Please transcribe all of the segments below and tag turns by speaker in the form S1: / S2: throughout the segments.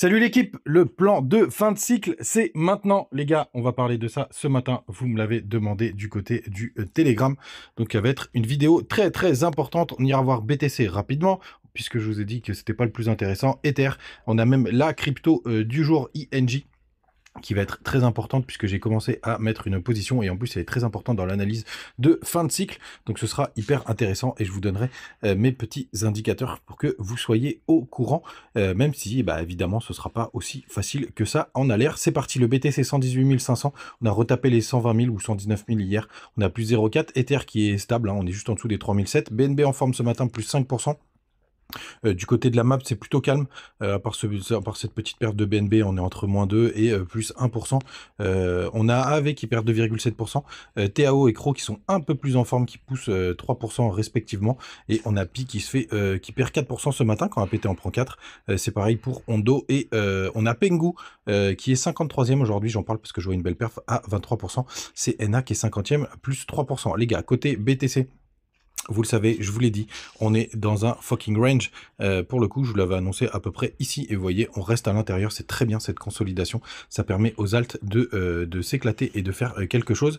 S1: Salut l'équipe, le plan de fin de cycle, c'est maintenant les gars, on va parler de ça ce matin, vous me l'avez demandé du côté du Telegram, donc ça va être une vidéo très importante, on ira voir BTC rapidement, puisque je vous ai dit que c'était pas le plus intéressant, Ether, on a même la crypto du jour ING, qui va être très importante puisque j'ai commencé à mettre une position et en plus elle est très importante dans l'analyse de fin de cycle, donc ce sera hyper intéressant et je vous donnerai mes petits indicateurs pour que vous soyez au courant, même si bah, évidemment ce sera pas aussi facile que ça en a l'air. C'est parti, le BTC 118 500, on a retapé les 120 000 ou 119 000 hier, on a plus 0,4, Ether qui est stable, hein, on est juste en dessous des 3007, BNB en forme ce matin plus 5%. Du côté de la map, c'est plutôt calme. À part cette petite perte de BNB, on est entre -2 et plus 1%. On a AAV qui perd 2,7%. TAO et CRO qui sont un peu plus en forme, qui poussent 3% respectivement. Et on a Pi qui qui perd 4% ce matin quand APT en prend 4. C'est pareil pour Ondo. Et on a Pengu qui est 53e aujourd'hui. J'en parle parce que je vois une belle perf à 23%. C'est NA qui est 50e, plus 3%. Les gars, côté BTC, vous le savez, je vous l'ai dit, on est dans un fucking range. Pour le coup, je vous l'avais annoncé à peu près ici. Et vous voyez, on reste à l'intérieur. C'est très bien cette consolidation. Ça permet aux alts de s'éclater et de faire quelque chose.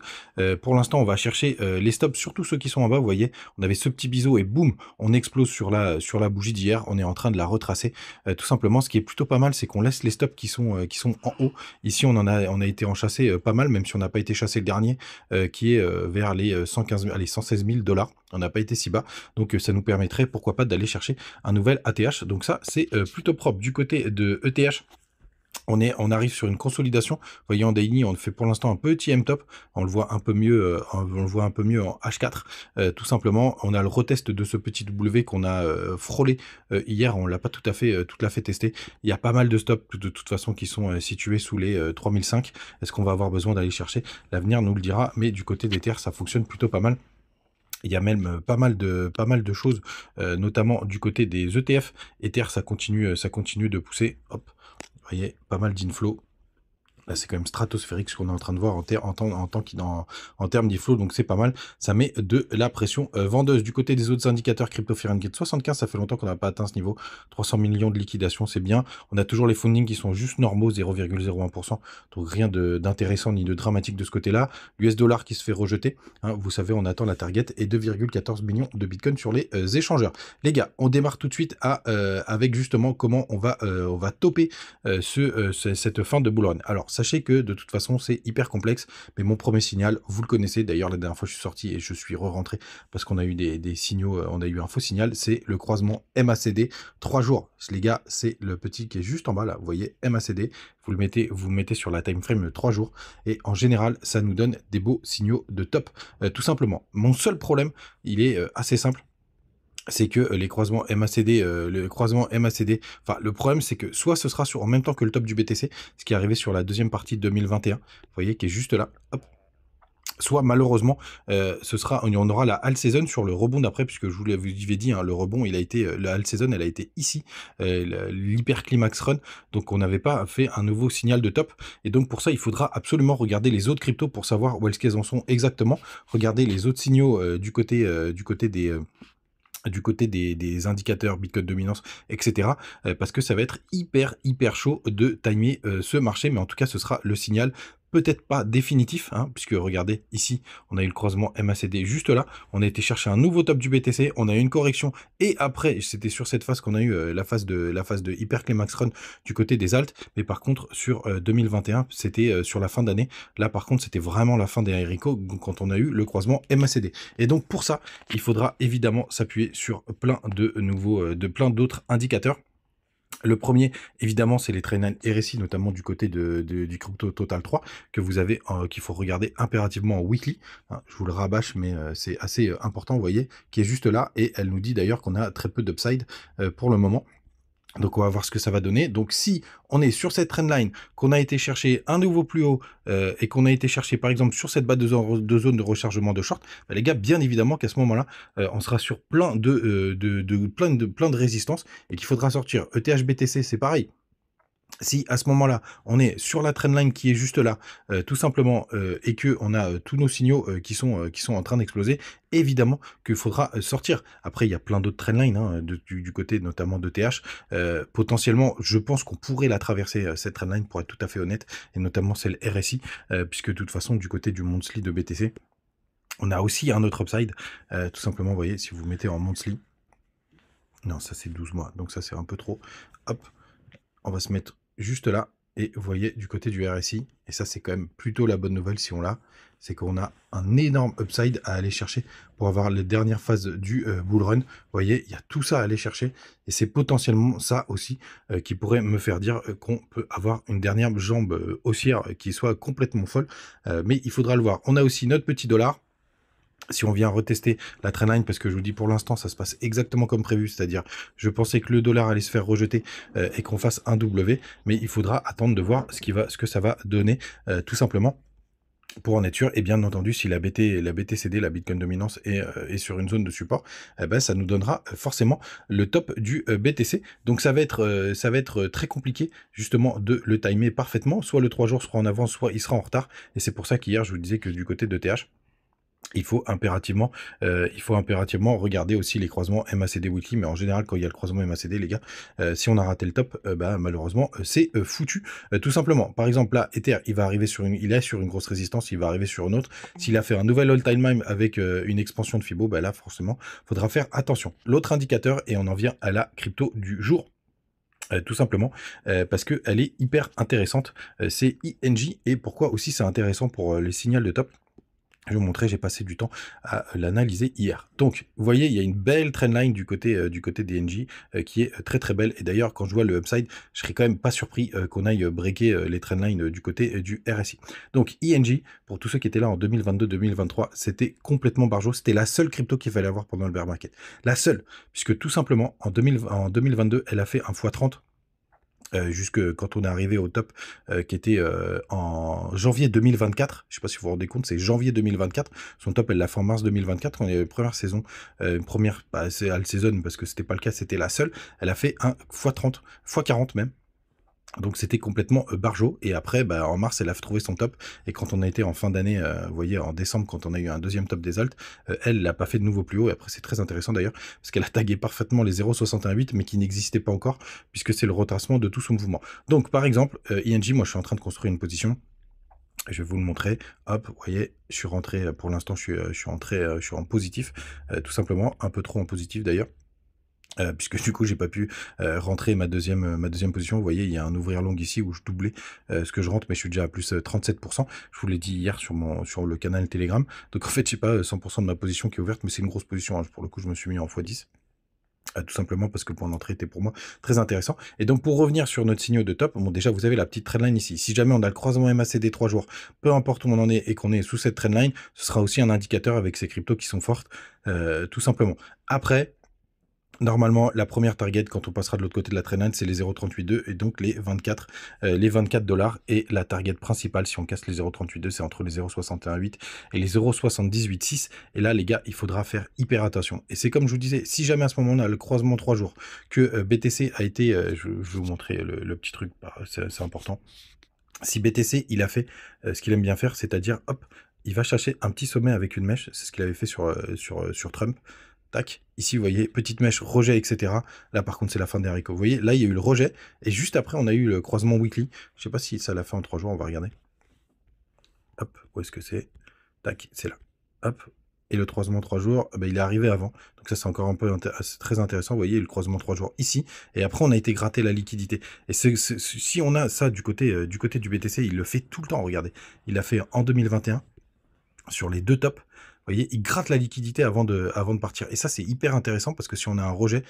S1: Pour l'instant, on va chercher les stops, surtout ceux qui sont en bas. Vous voyez, on avait ce petit biseau et boum, on explose sur la bougie d'hier. On est en train de la retracer. Tout simplement, ce qui est plutôt pas mal, c'est qu'on laisse les stops qui sont en haut. Ici, on a été enchassé pas mal, même si on n'a pas été chassé le dernier, qui est vers les 116 000 $. On n'a pas été si bas, donc ça nous permettrait pourquoi pas d'aller chercher un nouvel ATH, donc ça c'est plutôt propre. Du côté de ETH, on arrive sur une consolidation. Vous voyez, en daily, on fait pour l'instant un petit M-top. On le voit un peu mieux, en H4. Tout simplement, on a le retest de ce petit W qu'on a frôlé hier. On l'a pas tout à fait testé. Il y a pas mal de stops de toute façon qui sont situés sous les 3005. Est-ce qu'on va avoir besoin d'aller chercher? L'avenir nous le dira. Mais du côté d'Ether, ça fonctionne plutôt pas mal. Il y a même pas mal de choses, notamment du côté des ETF. Ether, ça continue de pousser. Hop, vous voyez, pas mal d'inflow. Là, c'est quand même stratosphérique ce qu'on est en train de voir en termes d'inflow, donc c'est pas mal. Ça met de la pression vendeuse. Du côté des autres indicateurs, crypto fear and get 75, ça fait longtemps qu'on n'a pas atteint ce niveau. 300 millions de liquidation, c'est bien. On a toujours les fundings qui sont juste normaux, 0,01%. Donc rien d'intéressant ni de dramatique de ce côté-là. US dollar qui se fait rejeter. Hein, vous savez, on attend la target et 2,14 millions de bitcoin sur les échangeurs. Les gars, on démarre tout de suite avec justement comment on va toper cette fin de bull run. Alors, sachez que de toute façon, c'est hyper complexe, mais mon premier signal, vous le connaissez. D'ailleurs, la dernière fois, je suis sorti et je suis re-rentré parce qu'on a eu des signaux, on a eu un faux signal. C'est le croisement MACD, 3 jours. Les gars, c'est le petit qui est juste en bas là. Vous voyez, MACD, vous le mettez sur la time frame 3 jours et en général, ça nous donne des beaux signaux de top, tout simplement. Mon seul problème, il est assez simple. C'est que les croisements MACD, enfin le problème c'est que soit ce sera en même temps que le top du BTC, ce qui est arrivé sur la deuxième partie de 2021, vous voyez, qui est juste là, hop. Soit malheureusement, on aura la alt season sur le rebond d'après, puisque je vous l'avais dit, hein, le rebond, la alt season, elle a été ici, l'hyper climax run, donc on n'avait pas fait un nouveau signal de top, et donc pour ça, il faudra absolument regarder les autres cryptos pour savoir où est-ce qu'elles en sont exactement, regarder les autres signaux du côté des indicateurs Bitcoin dominance, etc. Parce que ça va être hyper chaud de timer ce marché, mais en tout cas, ce sera le signal. Peut-être pas définitif, hein, puisque regardez, ici, on a eu le croisement MACD juste là, on a été chercher un nouveau top du BTC, on a eu une correction, et après, c'était sur cette phase qu'on a eu la phase de hyper climax run du côté des alts, mais par contre, sur 2021, c'était sur la fin d'année, là par contre, c'était vraiment la fin des haricots quand on a eu le croisement MACD. Et donc, pour ça, il faudra évidemment s'appuyer sur plein d'autres indicateurs. Le premier, évidemment, c'est les traînées RSI, notamment du côté du Crypto Total 3, que vous avez, qu'il faut regarder impérativement en weekly. Hein, je vous le rabâche, mais c'est assez important, vous voyez, qui est juste là, et elle nous dit d'ailleurs qu'on a très peu d'upside pour le moment. Donc on va voir ce que ça va donner. Donc si on est sur cette trendline, qu'on a été chercher un nouveau plus haut et qu'on a été chercher par exemple sur cette base de zone de rechargement de short, bah, les gars, bien évidemment qu'à ce moment-là, on sera sur plein de résistances et qu'il faudra sortir. ETH BTC, c'est pareil. Si à ce moment-là, on est sur la trendline qui est juste là, tout simplement, et que on a tous nos signaux qui sont en train d'exploser, évidemment qu'il faudra sortir. Après, il y a plein d'autres trendlines hein, du côté notamment de TH. Potentiellement, je pense qu'on pourrait la traverser, cette trendline, pour être tout à fait honnête, et notamment celle RSI, puisque de toute façon, du côté du monthly de BTC, on a aussi un autre upside. Tout simplement, vous voyez, si vous mettez en monthly, non, ça c'est 12 mois, donc ça c'est un peu trop. Hop, on va se mettre juste là, et vous voyez du côté du RSI, et ça c'est quand même plutôt la bonne nouvelle si on l'a, c'est qu'on a un énorme upside à aller chercher pour avoir les dernières phases du bull run. Vous voyez, il y a tout ça à aller chercher, et c'est potentiellement ça aussi qui pourrait me faire dire qu'on peut avoir une dernière jambe haussière qui soit complètement folle, mais il faudra le voir. On a aussi notre petit dollar. Si on vient retester la trendline, parce que je vous dis pour l'instant ça se passe exactement comme prévu, c'est-à-dire je pensais que le dollar allait se faire rejeter et qu'on fasse un W, mais il faudra attendre de voir ce que ça va donner tout simplement, pour en être sûr. Et bien entendu, si la BTCD, la Bitcoin Dominance, est sur une zone de support, ben, ça nous donnera forcément le top du BTC. Donc ça va être très compliqué justement de le timer parfaitement. Soit le 3 jours sera en avance, soit il sera en retard. Et c'est pour ça qu'hier je vous disais que du côté de TH, il faut impérativement regarder aussi les croisements MACD weekly, mais en général quand il y a le croisement MACD, les gars, si on a raté le top, bah, malheureusement c'est foutu, tout simplement. Par exemple là, Ether, il est sur une grosse résistance, il va arriver sur une autre. S'il a fait un nouvel all-time high avec une expansion de Fibo, bah là forcément faudra faire attention. L'autre indicateur, et on en vient à la crypto du jour. Tout simplement parce que elle est hyper intéressante, c'est INJ. Et pourquoi aussi c'est intéressant pour les signaux de top? Je vais vous montrer, j'ai passé du temps à l'analyser hier. Donc, vous voyez, il y a une belle trendline du côté d'INJ qui est très très belle. Et d'ailleurs, quand je vois le upside, je serais quand même pas surpris qu'on aille breaker les trendlines du côté du RSI. Donc, INJ, pour tous ceux qui étaient là en 2022-2023, c'était complètement barjot. C'était la seule crypto qu'il fallait avoir pendant le bear market. La seule, puisque tout simplement, en 2022, elle a fait un x30. Jusque quand on est arrivé au top qui était en janvier 2024. Je sais pas si vous vous rendez compte, c'est janvier 2024. Son top, elle l'a fait en mars 2024. On est première saison, c'est all season parce que c'était pas le cas, c'était la seule. Elle a fait un x30, x40 même. Donc c'était complètement barjot. Et après, bah, en mars, elle a trouvé son top. Et quand on a été en fin d'année, vous voyez, en décembre, quand on a eu un deuxième top des alts, elle n'a pas fait de nouveau plus haut. Et après, c'est très intéressant d'ailleurs, parce qu'elle a tagué parfaitement les 0,68, mais qui n'existaient pas encore, puisque c'est le retracement de tout son mouvement. Donc par exemple, INJ, moi je suis en train de construire une position. Je vais vous le montrer. Hop, vous voyez, je suis rentré, pour l'instant, je suis en positif, tout simplement, un peu trop en positif d'ailleurs. Puisque du coup j'ai pas pu rentrer ma deuxième position. Vous voyez, il y a un ouvrir long ici où je doublais ce que je rentre, mais je suis déjà à plus 37%. Je vous l'ai dit hier sur le canal Telegram. Donc en fait j'ai pas 100% de ma position qui est ouverte, mais c'est une grosse position, hein. Pour le coup je me suis mis en x10. Tout simplement parce que le point d'entrée était pour moi très intéressant. Et donc pour revenir sur notre signaux de top, bon déjà vous avez la petite trendline ici. Si jamais on a le croisement MACD 3 jours, peu importe où on en est et qu'on est sous cette trendline, ce sera aussi un indicateur avec ces cryptos qui sont fortes, tout simplement. Après, normalement, la première target, quand on passera de l'autre côté de la trendline, c'est les 0,382 et donc les 24 $. Et la target principale, si on casse les 0,382, c'est entre les 0,618 et les 0,786. Et là, les gars, il faudra faire hyper attention. Et c'est comme je vous disais, si jamais à ce moment-là, le croisement 3 jours, que BTC a été, je vais vous montrer le petit truc, c'est important. Si BTC, il a fait ce qu'il aime bien faire, c'est-à-dire, hop, il va chercher un petit sommet avec une mèche. C'est ce qu'il avait fait sur Trump. Tac, ici vous voyez, petite mèche, rejet, etc. Là par contre c'est la fin des haricots. Vous voyez, là il y a eu le rejet, et juste après on a eu le croisement weekly. Je sais pas si ça l'a fait en 3 jours, on va regarder. Hop, où est-ce que c'est? Tac, c'est là. Hop, et le croisement 3 jours, il est arrivé avant. Donc ça c'est encore un peu très intéressant. Vous voyez, le croisement 3 jours ici, et après on a été gratter la liquidité. Et si on a ça du côté du BTC, il le fait tout le temps, regardez. Il l'a fait en 2021, sur les deux tops. Vous voyez, il gratte la liquidité avant de partir. Et ça, c'est hyper intéressant parce que si on a un rejet,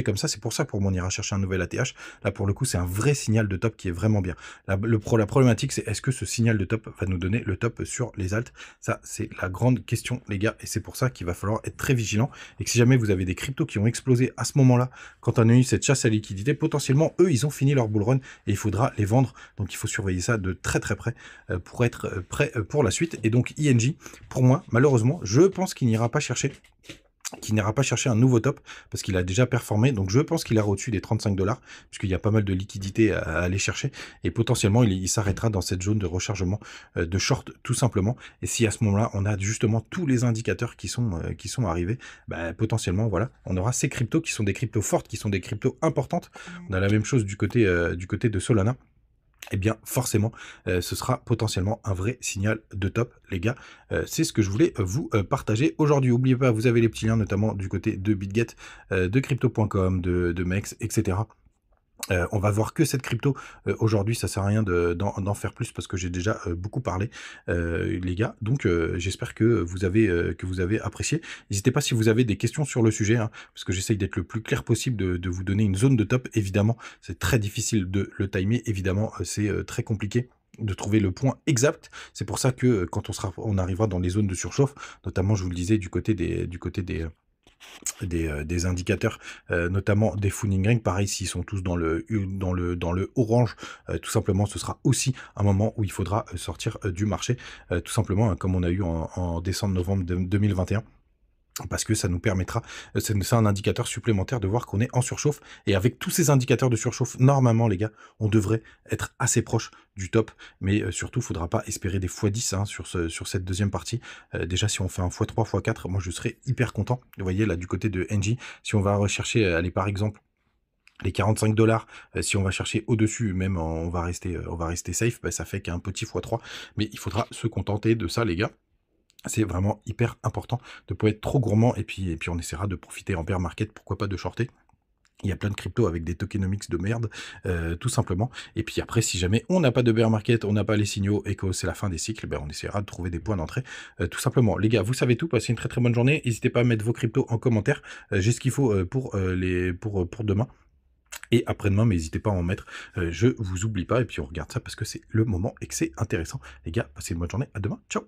S1: comme ça, c'est pour ça pour moi on ira chercher un nouvel ATH. Là, pour le coup, c'est un vrai signal de top qui est vraiment bien. La problématique, c'est est-ce que ce signal de top va nous donner le top sur les alts? Ça, c'est la grande question, les gars. Et c'est pour ça qu'il va falloir être très vigilant. Et que si jamais vous avez des cryptos qui ont explosé à ce moment-là, quand on a eu cette chasse à liquidité, potentiellement, eux, ils ont fini leur bull run et il faudra les vendre. Donc, il faut surveiller ça de très très près pour être prêt pour la suite. Et donc, INJ, pour moi, malheureusement, je pense qu'il n'ira pas chercher qui n'ira pas chercher un nouveau top parce qu'il a déjà performé. Donc je pense qu'il ira au-dessus des 35 $, puisqu'il y a pas mal de liquidités à aller chercher. Et potentiellement, il s'arrêtera dans cette zone de rechargement de short, tout simplement. Et si à ce moment-là, on a justement tous les indicateurs qui sont arrivés, bah, potentiellement, voilà, on aura ces cryptos qui sont des cryptos fortes, qui sont des cryptos importantes. On a la même chose du côté de Solana. Eh bien, forcément, ce sera potentiellement un vrai signal de top, les gars. C'est ce que je voulais vous partager aujourd'hui. N'oubliez pas, vous avez les petits liens, notamment du côté de BitGet, de Crypto.com, de MEX, etc. On va voir que cette crypto aujourd'hui, ça sert à rien d'en faire plus parce que j'ai déjà beaucoup parlé, les gars. Donc j'espère que vous avez apprécié. N'hésitez pas si vous avez des questions sur le sujet, hein, parce que j'essaye d'être le plus clair possible, de vous donner une zone de top. Évidemment, c'est très difficile de le timer. Évidemment, c'est très compliqué de trouver le point exact. C'est pour ça que quand on arrivera dans les zones de surchauffe, notamment, je vous le disais, du côté des indicateurs, notamment des Fooning Ring, pareil, s'ils sont tous dans le orange, tout simplement, ce sera aussi un moment où il faudra sortir du marché, tout simplement, hein, comme on a eu en décembre-novembre 2021. Parce que ça nous permettra, c'est un indicateur supplémentaire de voir qu'on est en surchauffe. Et avec tous ces indicateurs de surchauffe, normalement, les gars, on devrait être assez proche du top. Mais surtout, il ne faudra pas espérer des x10 hein, sur cette deuxième partie. Déjà, si on fait un x3, x4, moi, je serais hyper content. Vous voyez, là, du côté de NJ, si on va rechercher, allez, par exemple, les 45 $, si on va chercher au-dessus, même on va rester safe, bah, ça fait qu'un petit x3. Mais il faudra se contenter de ça, les gars. C'est vraiment hyper important de ne pas être trop gourmand et puis on essaiera de profiter en bear market, pourquoi pas de shorter. Il y a plein de cryptos avec des tokenomics de merde, tout simplement. Et puis après, si jamais on n'a pas de bear market, on n'a pas les signaux et que c'est la fin des cycles, ben on essaiera de trouver des points d'entrée, tout simplement. Les gars, vous savez tout, passez une très très bonne journée. N'hésitez pas à mettre vos cryptos en commentaire. J'ai ce qu'il faut pour demain. Et après-demain, mais n'hésitez pas à en mettre. Je vous oublie pas et puis on regarde ça parce que c'est le moment et que c'est intéressant. Les gars, passez une bonne journée. À demain. Ciao.